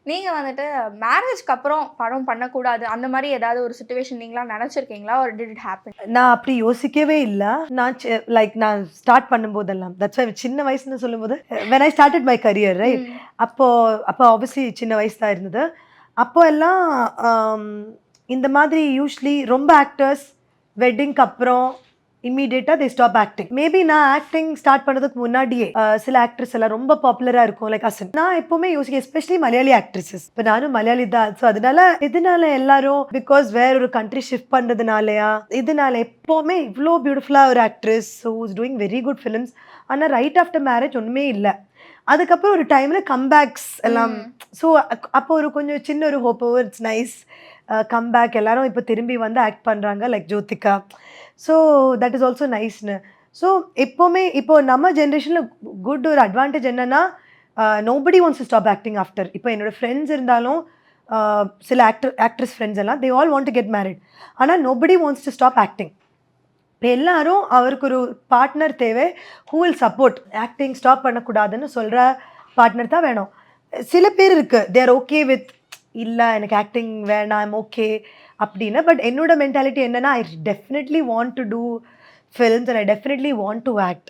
நீங்க வந்துட்டு மேரேஜ்க்கு அப்புறம் படம் பண்ணக்கூடாது அந்த மாரி ஏதாவது ஒரு சிச்சுவேஷன் நீங்களா நெனச்சிருக்கீங்களா? Or did it happen? நான் அப்படி யோசிக்கவே இல்ல. நான் ஸ்டார்ட் பண்ணும்போதெல்லாம். தட்ஸ் வை சின்ன வயசுன்னு சொல்லும்போது when I started my career right? ம். அப்போ அப்போ ஆப்வியஸ்லி சின்ன வயசு தான் இருந்தது. அப்போ எல்லாம் அம் இந்த மாதிரி யூசுவலி ரொம்ப ஆக்டர்ஸ் வெட்டிங்க்கு அப்புறம் இம்மீடியட்டா தே ஸ்டாப் ஆக்டிங். மேபி நான் ஆக்டிங் ஸ்டார்ட் பண்ணதுக்கு முன்னாடியே சில ஆக்ட்ரஸ் எல்லாம் ரொம்ப பாப்புலரா இருக்கும். லைக் அசின். நான் எப்பவுமே யோசிக்க எஸ்பெஷலி மலையாளி ஆக்ட்ரஸஸ். இப்ப நானும் மலையாளி தான். ஸோ அதனால எதனால எல்லாரும் பிகாஸ் வேற ஒரு கண்ட்ரி ஷிஃப்ட் பண்றதுனாலயா? இதனால எப்பவுமே இவ்ளோ பியூட்டிஃபுல்லா ஒரு actress who is doing very good films. ஆனா ரைட் ஆஃப்டர் மேரேஜ் ஒண்ணுமே இல்ல. அதுக்கப்புறம் ஒரு டைம்ல கம்பேக்ஸ் எல்லாம். ம். ஸோ அப்போ ஒரு கொஞ்சம் சின்ன ஒரு ஹோப் இட்ஸ் நைஸ் கம்பேக் எல்லாரும் இப்போ திரும்பி வந்து ஆக்ட் பண்றாங்க like Jyothika. So that is also நைஸ்னு. ஸோ எப்போவுமே இப்போ நம்ம ஜென்ரேஷனில் குட் ஒரு அட்வான்டேஜ் என்னன்னா nobody wants to stop acting after. இப்போ என்னோட ஃப்ரெண்ட்ஸ் இருந்தாலும் சில ஆக்ட்ரஸ் ஃப்ரெண்ட்ஸ் எல்லாம் they all want to get married. ஆனால் nobody wants to stop acting. இப்போ எல்லாரும் அவருக்கு ஒரு பார்ட்னர் தேவை who will support. Acting stop பண்ணக்கூடாதுன்னு சொல்கிற பார்ட்னர் தான் வேணும். சில பேர் இருக்கு தேர் ஓகே வித் இல்லை எனக்கு ஆக்டிங் வேணாம் ஐம் ஓகே அப்படின்னு. பட் என்னோட மென்டாலிட்டி என்னன்னா I definitely want to do films and I definitely want to act.